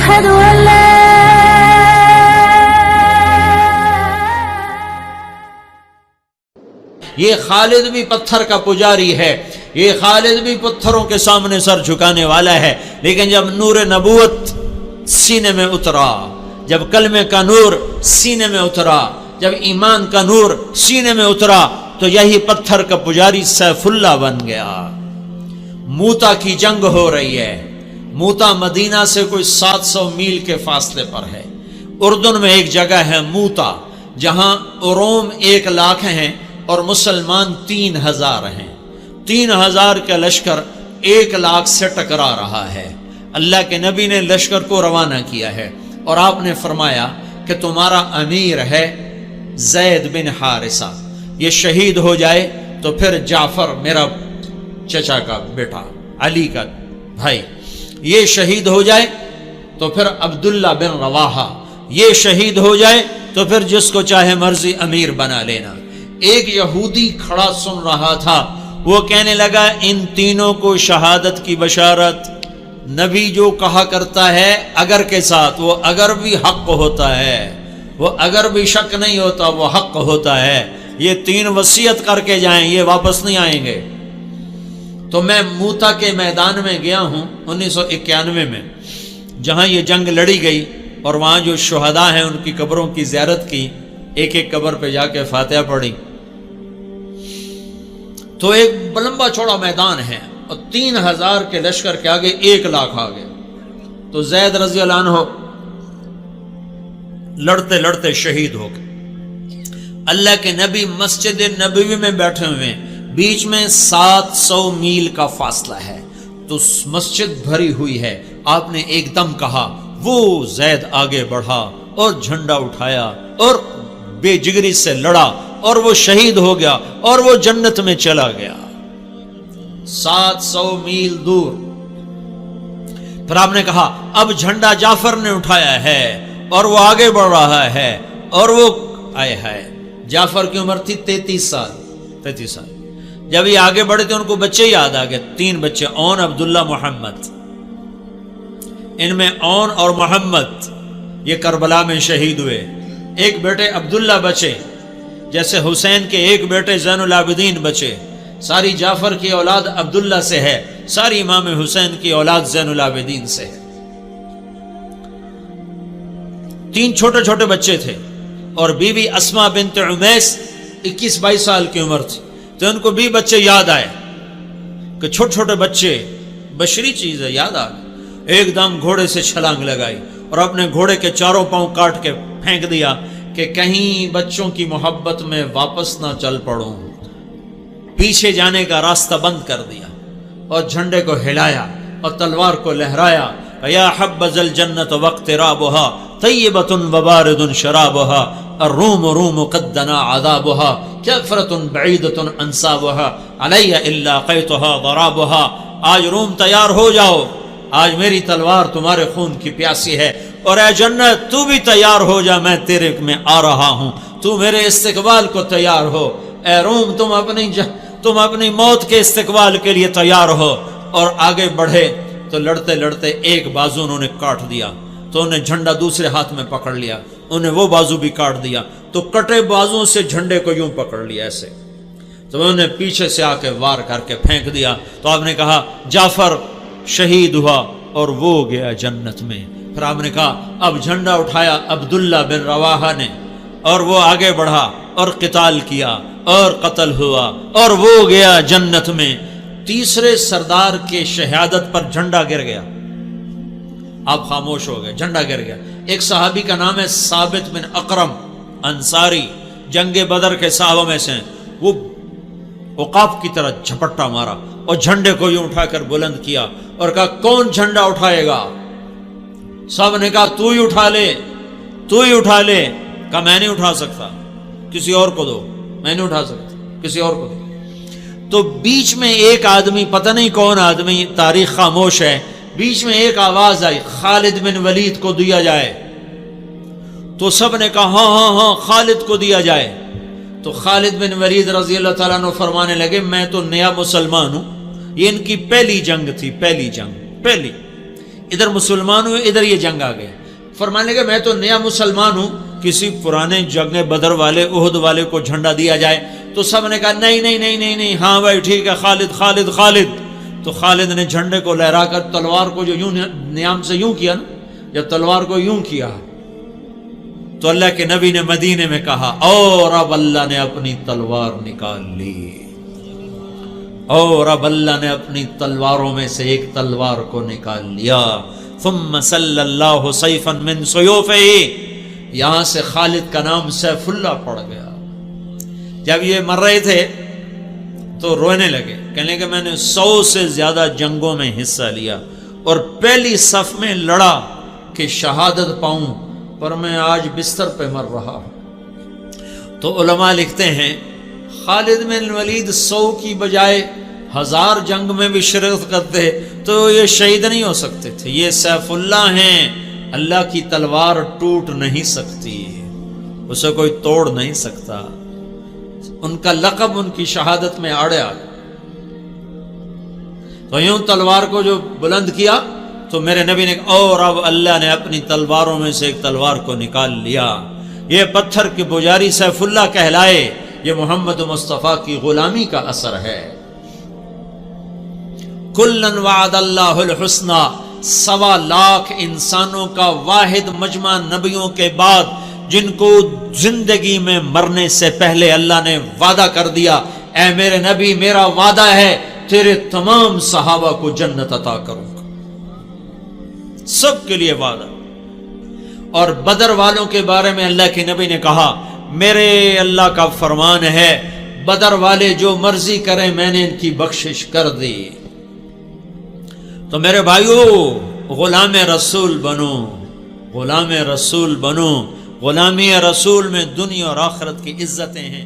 أشهد أن لا یہ خالد بھی پتھر کا پجاری ہے، یہ خالد بھی پتھروں کے سامنے سر جھکانے والا ہے، لیکن جب نور نبوت سینے میں اترا، جب کلمے کا نور سینے میں اترا، جب ایمان کا نور سینے میں اترا، تو یہی پتھر کا پجاری سیف اللہ بن گیا۔ موتا کی جنگ ہو رہی ہے۔ موتا مدینہ سے کوئی 700 میل کے فاصلے پر ہے۔ اردن میں ایک جگہ ہے موتا، جہاں روم 1 لاکھ ہیں اور مسلمان 3000 ہیں۔ 3000 کا لشکر 1 لاکھ سے ٹکرا رہا ہے۔ اللہ کے نبی نے لشکر کو روانہ کیا ہے اور آپ نے فرمایا کہ تمہارا امیر ہے زید بن حارثہ، یہ شہید ہو جائے تو پھر جعفر میرا چچا کا بیٹا علی کا بھائی یہ شہید ہو جائے تو پھر عبداللہ بن رواحہ یہ شہید ہو جائے تو پھر جس کو چاہے مرضی امیر بنا لینا۔ ایک یہودی کھڑا سن رہا تھا، وہ کہنے لگا ان تینوں کو شہادت کی بشارت۔ نبی جو کہا کرتا ہے اگر کے ساتھ، وہ اگر بھی حق ہوتا ہے، وہ اگر بھی شک نہیں ہوتا، وہ حق ہوتا ہے۔ یہ 3 وصیت کر کے جائیں، یہ واپس نہیں آئیں گے۔ تو میں موتا کے میدان میں گیا ہوں 1991 میں، جہاں یہ جنگ لڑی گئی، اور وہاں جو شہداء ہیں ان کی قبروں کی زیارت کی، ایک ایک قبر پہ جا کے فاتحہ پڑھی۔ تو ایک لمبا چوڑا میدان ہے اور 3000 کے لشکر کے آگے 1 لاکھ آ گئے۔ تو زید رضی اللہ عنہ لڑتے لڑتے شہید ہو گئے۔ اللہ کے نبی مسجد نبوی میں بیٹھے ہوئے ہیں، بیچ میں 700 میل کا فاصلہ ہے، تو مسجد بھری ہوئی ہے۔ آپ نے ایک دم کہا، وہ زید آگے بڑھا اور جھنڈا اٹھایا اور بے جگری سے لڑا اور وہ شہید ہو گیا اور وہ جنت میں چلا گیا 700 میل دور۔ پھر آپ نے کہا اب جھنڈا جعفر نے اٹھایا ہے اور وہ آگے بڑھ رہا ہے، اور وہ آئے ہے۔ جعفر کی عمر تھی 33 سال۔ جب یہ آگے بڑھے تھے ان کو بچے یاد آ گئے، 3 بچے، اون، عبداللہ، محمد۔ ان میں اون اور محمد یہ کربلا میں شہید ہوئے۔ ایک بیٹے عبداللہ بچے، جیسے حسین کے ایک بیٹے زین العابدین بچے۔ ساری جعفر کی اولاد عبداللہ سے ہے، ساری امام حسین کی اولاد زین العابدین سے ہے۔ 3 چھوٹے چھوٹے بچے تھے، اور بیوی اسما بنت عمیس 21-22 سال کی عمر تھی۔ تو ان کو بھی بچے یاد آئے کہ چھوٹے چھوٹے بچے بشری چیز ہے، یاد آ گئے۔ ایک دم گھوڑے سے چھلانگ لگائی اور اپنے گھوڑے کے 4 پاؤں کاٹ کے پھینک دیا کہ کہیں بچوں کی محبت میں واپس نہ چل پڑوں۔ پیچھے جانے کا راستہ بند کر دیا اور جھنڈے کو ہلایا اور تلوار کو لہرایا۔ یا حبذ الجنت واقترابها طیبۃ وبارد شرابها الروم روم قد دنا عذابها کفرۃ بعیدۃ انصابها علی الا قیتها ضرابها۔ آج روم تیار ہو جاؤ، آج میری تلوار تمہارے خون کی پیاسی ہے، اور اے جنت تو بھی تیار ہو جا، میں تیرے میں آ رہا ہوں، تو میرے استقبال کو تیار ہو۔ اے روم تم اپنی موت کے استقبال کے لیے تیار ہو۔ اور آگے بڑھے تو لڑتے لڑتے ایک بازو انہوں نے کاٹ دیا، تو انہیں جھنڈا دوسرے ہاتھ میں پکڑ لیا، انہیں وہ بازو بھی کاٹ دیا، تو کٹے بازوں سے جھنڈے کو یوں پکڑ لیا ایسے، تو انہوں نے پیچھے سے آ کے وار کر کے پھینک دیا۔ تو آپ نے کہا جعفر شہید ہوا اور وہ گیا جنت میں۔ پھر آپ نے کہا اب جھنڈا اٹھایا عبداللہ بن رواحہ نے، اور وہ آگے بڑھا اور قتال کیا اور قتل ہوا اور وہ گیا جنت میں۔ تیسرے سردار کے شہادت پر جھنڈا گر گیا، آپ خاموش ہو گئے، جھنڈا گر گیا۔ ایک صحابی کا نام ہے ثابت بن اقرم انصاری، جنگ بدر کے صحابہ میں سے، وہ عقاب کی طرح جھپٹا مارا اور جھنڈے کو یوں اٹھا کر بلند کیا اور کہا کون جھنڈا اٹھائے گا؟ سب نے کہا تو ہی اٹھا لے، تو ہی اٹھا لے۔ کہا میں نہیں اٹھا سکتا، کسی اور کو دو، میں نہیں اٹھا سکتا، کسی اور کو دو۔ تو بیچ میں ایک آدمی، پتہ نہیں کون آدمی، تاریخ خاموش ہے، بیچ میں ایک آواز آئی خالد بن ولید کو دیا جائے۔ تو سب نے کہا ہاں ہاں ہاں خالد کو دیا جائے۔ تو خالد بن ولید رضی اللہ تعالیٰ عنہ فرمانے لگے میں تو نیا مسلمان ہوں، یہ ان کی پہلی جنگ تھی، پہلی جنگ، پہلی، ادھر مسلمان ہوئے، ادھر یہ جنگ آ گئے. فرمانے لگے میں تو نیا مسلمان ہوں، کسی پرانے جنگ بدر والے احد والے کو جھنڈا دیا جائے. تو سب نے کہا نہیں نہیں نہیں نہیں نہیں، ہاں بھائی ٹھیک ہے، خالد خالد خالد. تو خالد نے جھنڈے کو لہرا کر تلوار کو جو یوں نیام سے یوں کیا نا، جب تلوار کو یوں کیا تو اللہ کے نبی نے مدینے میں کہا اور اب اللہ نے اپنی تلوار نکال لی، اور اب اللہ نے اپنی تلواروں میں سے ایک تلوار کو نکال لیا. ثم صلی اللہ سیفا من سیوفہ، یہاں سے خالد کا نام سیف اللہ پڑ گیا. جب یہ مر رہے تھے تو رونے لگے، کہنے کہ میں نے 100 سے زیادہ جنگوں میں حصہ لیا اور پہلی صف میں لڑا کہ شہادت پاؤں، پر میں آج بستر پہ مر رہا ہوں. تو علماء لکھتے ہیں خالد بن ولید 100 کی بجائے 1000 جنگ میں بھی شرکت کرتے تو یہ شہید نہیں ہو سکتے تھے. یہ سیف اللہ ہیں، اللہ کی تلوار ٹوٹ نہیں سکتی، اسے کوئی توڑ نہیں سکتا. ان کا لقب ان کی شہادت میں آڑے آ گیا. تو یوں تلوار کو جو بلند کیا تو میرے نبی نے کہا اور اب اللہ نے اپنی تلواروں میں سے ایک تلوار کو نکال لیا. یہ پتھر کے پجاری سیف اللہ کہلائے. یہ محمد مصطفیٰ کی غلامی کا اثر ہے. کلن وعد اللہ الحسنى، 1.25 لاکھ انسانوں کا واحد مجمع نبیوں کے بعد جن کو زندگی میں مرنے سے پہلے اللہ نے وعدہ کر دیا اے میرے نبی میرا وعدہ ہے تیرے تمام صحابہ کو جنت عطا کروں گا، سب کے لیے وعدہ. اور بدر والوں کے بارے میں اللہ کے نبی نے کہا میرے اللہ کا فرمان ہے بدر والے جو مرضی کریں میں نے ان کی بخشش کر دی. تو میرے بھائیو غلام رسول بنو، غلام رسول بنو. غلامی رسول میں دنیا اور آخرت کی عزتیں ہیں.